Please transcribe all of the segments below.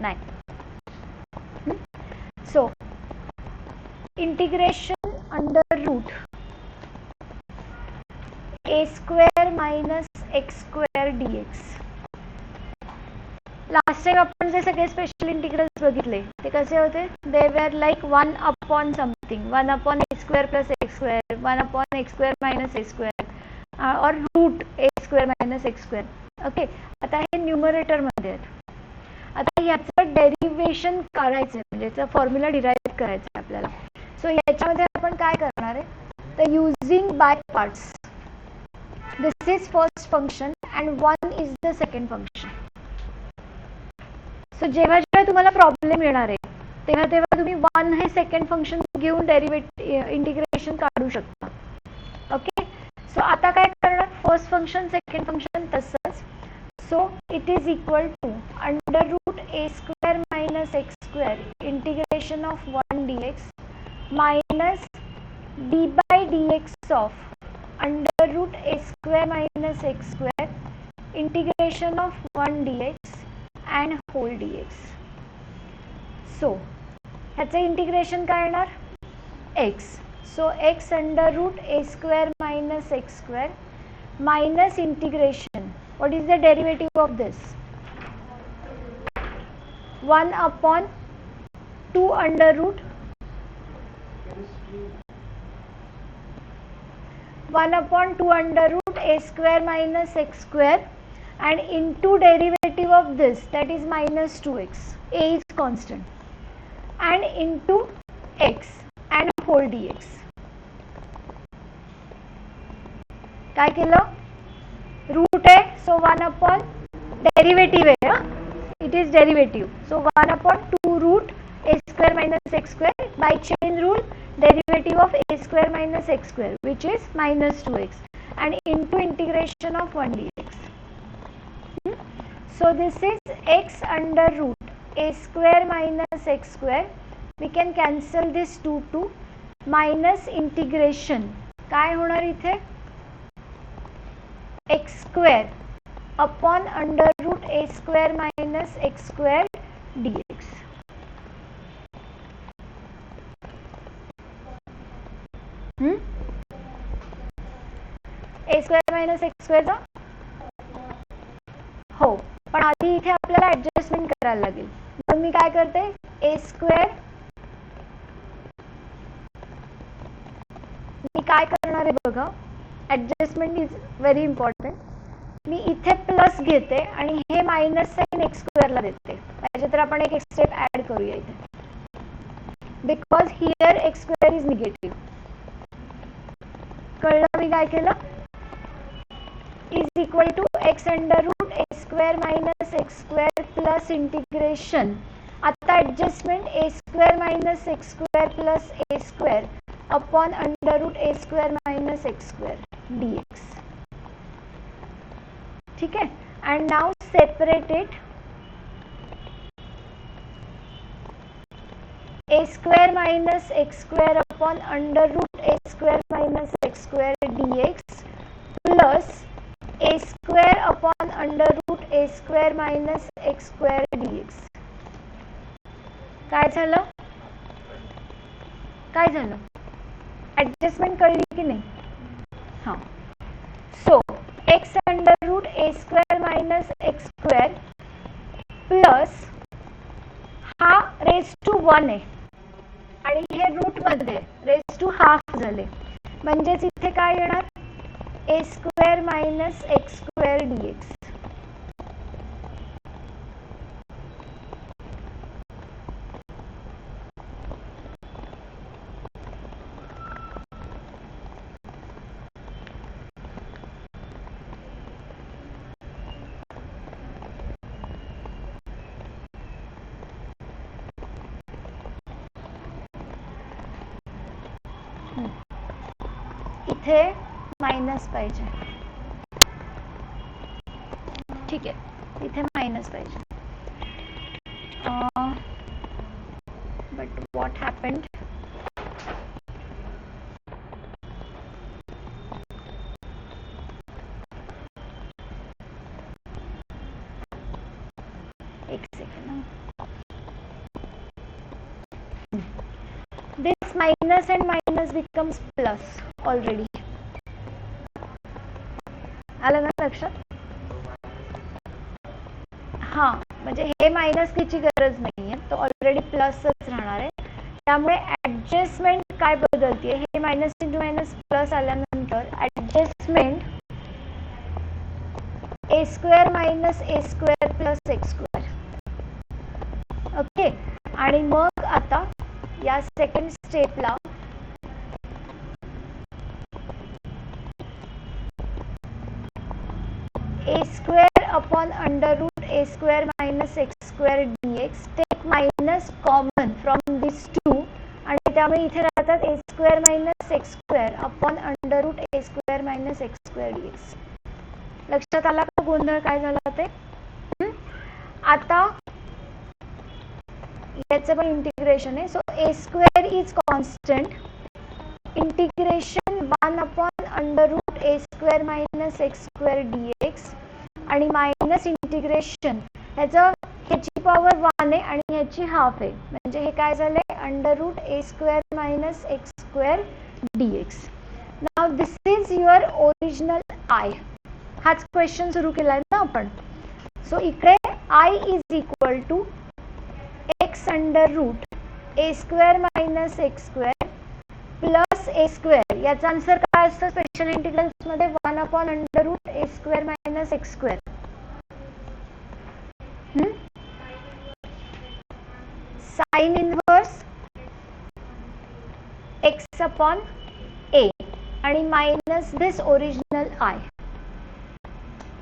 नाही. So integration under root a square minus x square d x. Last time आपण जे सगळे special integrals बघितले ते कसे होते? They were like 1 upon something, 1 upon a square plus x square, 1 upon x square minus a square और root a square minus x square. Okay, आता हे न्यूमरेटरमध्ये आहेत. आता याचं डेरिव्हेशन करायचं आहे, म्हणजे याचा फॉर्म्युला डिराईव्ह करायचा आहे आपल्याला. सो याच्यामध्ये आपण काय करणार आहे? तर using by parts. This is first function and 1 is the second function. So जेव्हा जेव्हा तुम्हाला प्रॉब्लेम येणार आहे तेव्हा तेव्हा तुम्ही 1 हे सेकंड फंक्शन घेऊन इंटिग्रेशन काढू शकता. ओके, सो आता काय करणार? फर्स्ट फंक्शन सेकंड फंक्शन तसंच. So it is equal to under root a square minus x square integration of 1 d x minus d by d x of under root a square minus x square integration of 1 d x and whole dx. So ह्याचे integration काय येणार? x. So x under root a square minus x square minus integration. What is the derivative of this? 1 upon 2 under root 1 upon 2 under root a square minus x square and into derivative of this, that is minus 2x, a is constant, and into x and whole dx. काय केलं? Root आहे, so 1 upon derivative आहे, it is derivative. So 1 upon 2 root a square minus x square by chain rule derivative of a square minus x square which is minus 2x and into integration of 1 dx. So this is x under root a square minus x square. We can cancel this 2 minus integration. काय होणार इथे? x square upon under root a square minus x square dx. a square minus x square चा हो, पण आधी इथे आपल्याला adjustment करायला लागेल. मग मी काय करते? ए स्क्वेअर, मी काय करणार आहे बघा, ऍडजस्टमेंट इज व्हेरी इम्पॉर्टंट. मी इथे प्लस घेते आणि हे मायनस साइन एक्स स्क्वेअरला देते. त्याच्यात तर आपण एक स्टेप ऍड करूया इथे, because here x square is negative. कळलं मी काय केलं? Is equal to x under root a square minus x square plus integration. आता adjustment a square minus x square plus a square upon under root a square minus x square dx. ठीक आहे, and now separate it. A square minus x square upon under root a square minus x square dx plus a square upon under root a square minus x square dx. काय झालं? काय झालं? Adjustment कळली की नाही? हां. So x under root a square minus x square plus हा raise to 1 आहे आणि हे रूट मध्ये रेज टू हाफ झाले, म्हणजेच इथे काय येणार? A square minus x square dx. इथे मायनस पाहिजे, ठीक आहे, इथे मायनस पाहिजे. But what happened? एक second. minus and minus becomes plus already. आलं ना लक्षात? हा, म्हणजे हे मायनस घ्यायची गरज नाहीये, तो ऑलरेडी प्लसच राहणार आहे. त्यामुळे ऍडजस्टमेंट काय बदलते, हे मायनस इंटू मायनस प्लस आल्यानंतर adjustment a square minus a square plus x square. Okay, आणि मग आता या सेकंड स्टेपला a square upon under root a square minus x square dx. Take minus common from this two, आणि त्यामुळे इथे राहतात a square minus x square upon under root a square minus x square dx. लक्षात आला का गोंधळ काय झाला ते? आता याचं पण इंटिग्रेशन आहे. So a square is constant, integration 1 upon under root a square minus x square dx, आणि मायनस इंटिग्रेशन ह्याची पॉवर 1 आहे आणि ह्याची हाफ आहे, म्हणजे हे काय झाले under root a square minus x square dx. नाव this is your original I. हाच क्वेश्चन सुरू केलाय ना आपण. सो इकडे I is equal to x under root a square minus x square plus a square. याचा आन्सर काय असतं स्पेशल इंटिग्रल्स मध्ये? 1 upon under root a square minus x square. Sine inverse x upon a आणि minus this original I.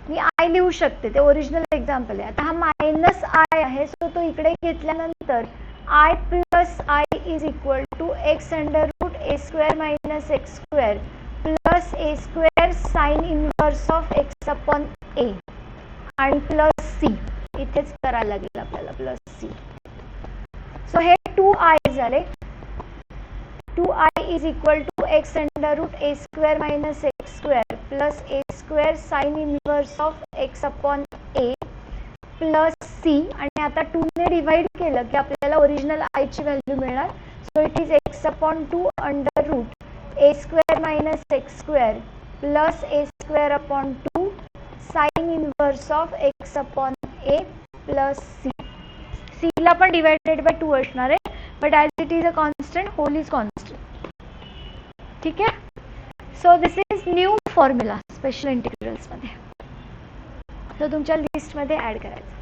मी I लिहू शकते, ते original example आहे. आता हा मायनस आय आहे, सो तो इकडे घेतल्यानंतर I plus I is equal to x under root a square minus x square plus a square sine inverse of x upon a आणि प्लस सी. इथेच करायला लागेल आपल्याला प्लस सी. सो हे 2i झाले. 2i is equal to x under root a square minus x square plus a square sine inverse of x upon a plus c. आणि आता 2 ने डिवाइड केलं की आपल्याला ओरिजिनल आय ची व्हॅल्यू मिळणार. So it is x upon 2 under root a square minus x square plus a square upon 2 sine inverse of x upon a plus c. C ला पण डिवाइडेड बाय 2 असणार आहे, but as it is a constant, whole is constant. ठीक आहे. So this is new formula special integrals मध्ये. तो तुमच्या list मध्ये ऍड करायचा.